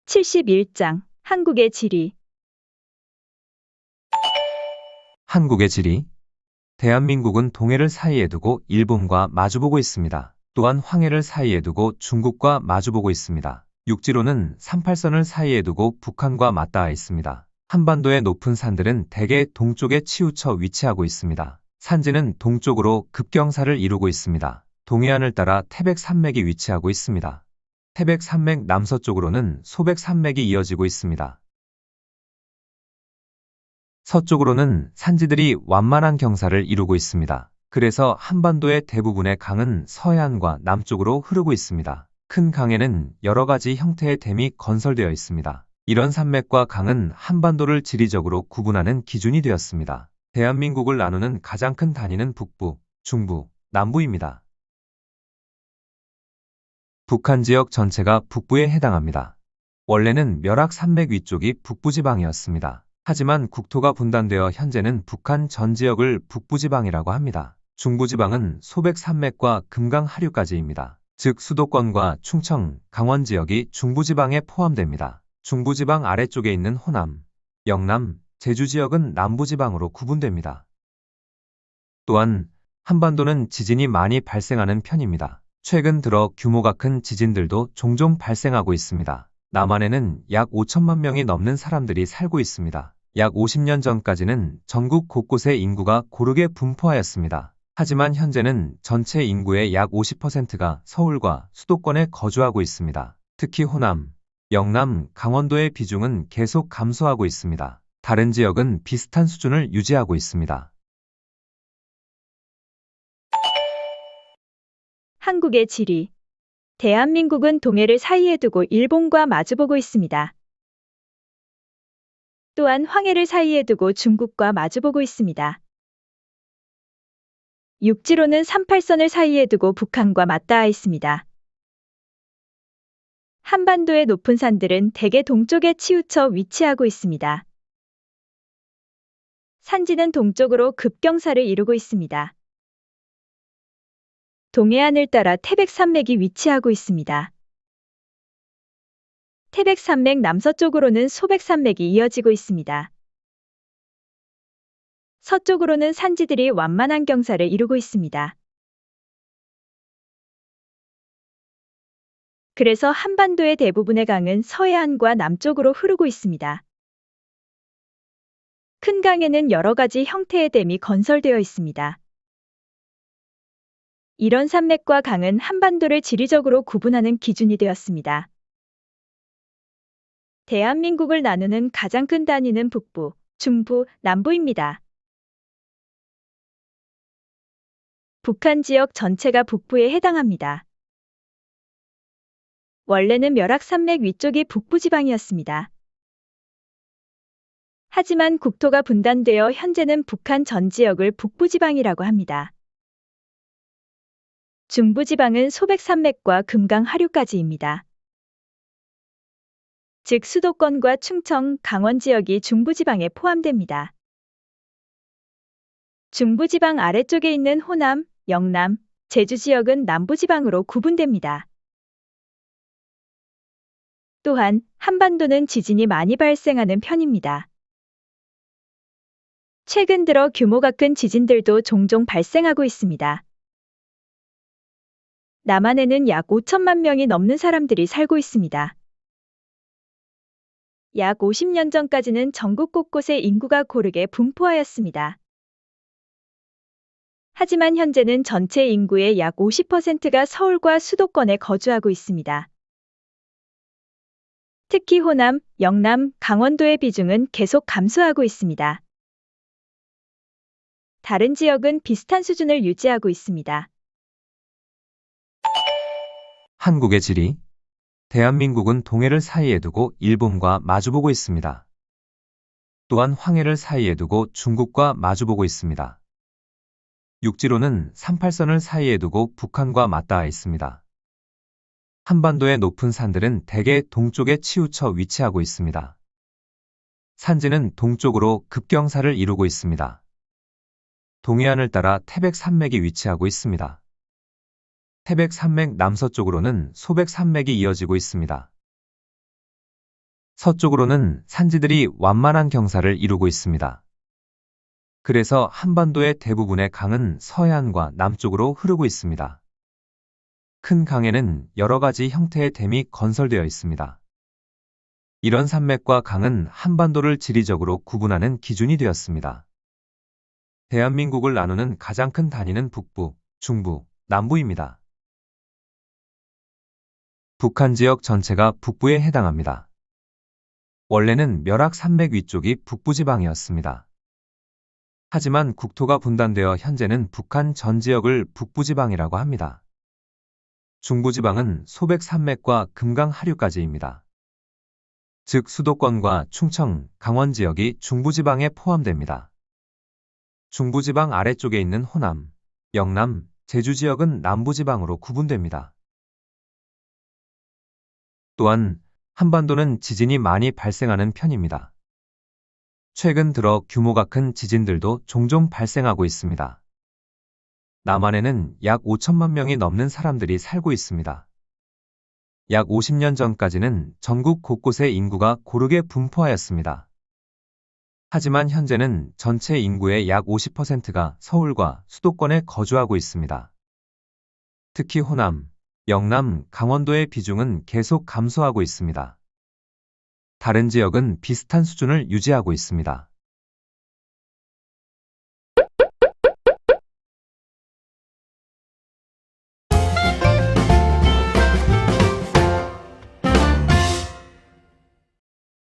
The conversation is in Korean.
(71장) 한국의 지리. 한국의 지리. 대한민국은 동해를 사이에 두고 일본과 마주보고 있습니다. 또한 황해를 사이에 두고 중국과 마주보고 있습니다. 육지로는 38선을 사이에 두고 북한과 맞닿아 있습니다. 한반도의 높은 산들은 대개 동쪽에 치우쳐 위치하고 있습니다. 산지는 동쪽으로 급경사를 이루고 있습니다. 동해안을 따라 태백산맥이 위치하고 있습니다. 태백산맥 남서쪽으로는 소백산맥이 이어지고 있습니다. 서쪽으로는 산지들이 완만한 경사를 이루고 있습니다. 그래서 한반도의 대부분의 강은 서해안과 남쪽으로 흐르고 있습니다. 큰 강에는 여러 가지 형태의 댐이 건설되어 있습니다. 이런 산맥과 강은 한반도를 지리적으로 구분하는 기준이 되었습니다. 대한민국을 나누는 가장 큰 단위는 북부, 중부, 남부입니다. 북한 지역 전체가 북부에 해당합니다. 원래는 멸악산맥 위쪽이 북부지방이었습니다. 하지만 국토가 분단되어 현재는 북한 전 지역을 북부지방이라고 합니다. 중부지방은 소백산맥과 금강 하류까지입니다. 즉 수도권과 충청, 강원 지역이 중부지방에 포함됩니다. 중부지방 아래쪽에 있는 호남, 영남, 제주 지역은 남부지방으로 구분됩니다. 또한 한반도는 지진이 많이 발생하는 편입니다. 최근 들어 규모가 큰 지진들도 종종 발생하고 있습니다. 남한에는 약 5천만 명이 넘는 사람들이 살고 있습니다. 약 50년 전까지는 전국 곳곳에 인구가 고르게 분포하였습니다. 하지만 현재는 전체 인구의 약 50%가 서울과 수도권에 거주하고 있습니다. 특히 호남, 영남, 강원도의 비중은 계속 감소하고 있습니다. 다른 지역은 비슷한 수준을 유지하고 있습니다. 한국의 지리. 대한민국은 동해를 사이에 두고 일본과 마주보고 있습니다. 또한 황해를 사이에 두고 중국과 마주보고 있습니다. 육지로는 38선을 사이에 두고 북한과 맞닿아 있습니다. 한반도의 높은 산들은 대개 동쪽에 치우쳐 위치하고 있습니다. 산지는 동쪽으로 급경사를 이루고 있습니다. 동해안을 따라 태백산맥이 위치하고 있습니다. 태백산맥 남서쪽으로는 소백산맥이 이어지고 있습니다. 서쪽으로는 산지들이 완만한 경사를 이루고 있습니다. 그래서 한반도의 대부분의 강은 서해안과 남쪽으로 흐르고 있습니다. 큰 강에는 여러 가지 형태의 댐이 건설되어 있습니다. 이런 산맥과 강은 한반도를 지리적으로 구분하는 기준이 되었습니다. 대한민국을 나누는 가장 큰 단위는 북부, 중부, 남부입니다. 북한 지역 전체가 북부에 해당합니다. 원래는 멸악산맥 위쪽이 북부지방이었습니다. 하지만 국토가 분단되어 현재는 북한 전 지역을 북부지방이라고 합니다. 중부지방은 소백산맥과 금강 하류까지입니다. 즉 수도권과 충청, 강원 지역이 중부지방에 포함됩니다. 중부지방 아래쪽에 있는 호남, 영남, 제주 지역은 남부지방으로 구분됩니다. 또한 한반도는 지진이 많이 발생하는 편입니다. 최근 들어 규모가 큰 지진들도 종종 발생하고 있습니다. 남한에는 약 5천만 명이 넘는 사람들이 살고 있습니다. 약 50년 전까지는 전국 곳곳에 인구가 고르게 분포하였습니다. 하지만 현재는 전체 인구의 약 50%가 서울과 수도권에 거주하고 있습니다. 특히 호남, 영남, 강원도의 비중은 계속 감소하고 있습니다. 다른 지역은 비슷한 수준을 유지하고 있습니다. 한국의 지리. 대한민국은 동해를 사이에 두고 일본과 마주보고 있습니다. 또한 황해를 사이에 두고 중국과 마주보고 있습니다. 육지로는 38선을 사이에 두고 북한과 맞닿아 있습니다. 한반도의 높은 산들은 대개 동쪽에 치우쳐 위치하고 있습니다. 산지는 동쪽으로 급경사를 이루고 있습니다. 동해안을 따라 태백산맥이 위치하고 있습니다. 태백산맥 남서쪽으로는 소백산맥이 이어지고 있습니다. 서쪽으로는 산지들이 완만한 경사를 이루고 있습니다. 그래서 한반도의 대부분의 강은 서해안과 남쪽으로 흐르고 있습니다. 큰 강에는 여러 가지 형태의 댐이 건설되어 있습니다. 이런 산맥과 강은 한반도를 지리적으로 구분하는 기준이 되었습니다. 대한민국을 나누는 가장 큰 단위는 북부, 중부, 남부입니다. 북한 지역 전체가 북부에 해당합니다. 원래는 멸악산맥 위쪽이 북부지방이었습니다. 하지만 국토가 분단되어 현재는 북한 전 지역을 북부지방이라고 합니다. 중부지방은 소백산맥과 금강 하류까지입니다. 즉 수도권과 충청, 강원 지역이 중부지방에 포함됩니다. 중부지방 아래쪽에 있는 호남, 영남, 제주 지역은 남부지방으로 구분됩니다. 또한 한반도는 지진이 많이 발생하는 편입니다. 최근 들어 규모가 큰 지진들도 종종 발생하고 있습니다. 남한에는 약 5천만 명이 넘는 사람들이 살고 있습니다. 약 50년 전까지는 전국 곳곳에 인구가 고르게 분포하였습니다. 하지만 현재는 전체 인구의 약 50%가 서울과 수도권에 거주하고 있습니다. 특히 호남, 영남, 강원도의 비중은 계속 감소하고 있습니다. 다른 지역은 비슷한 수준을 유지하고 있습니다.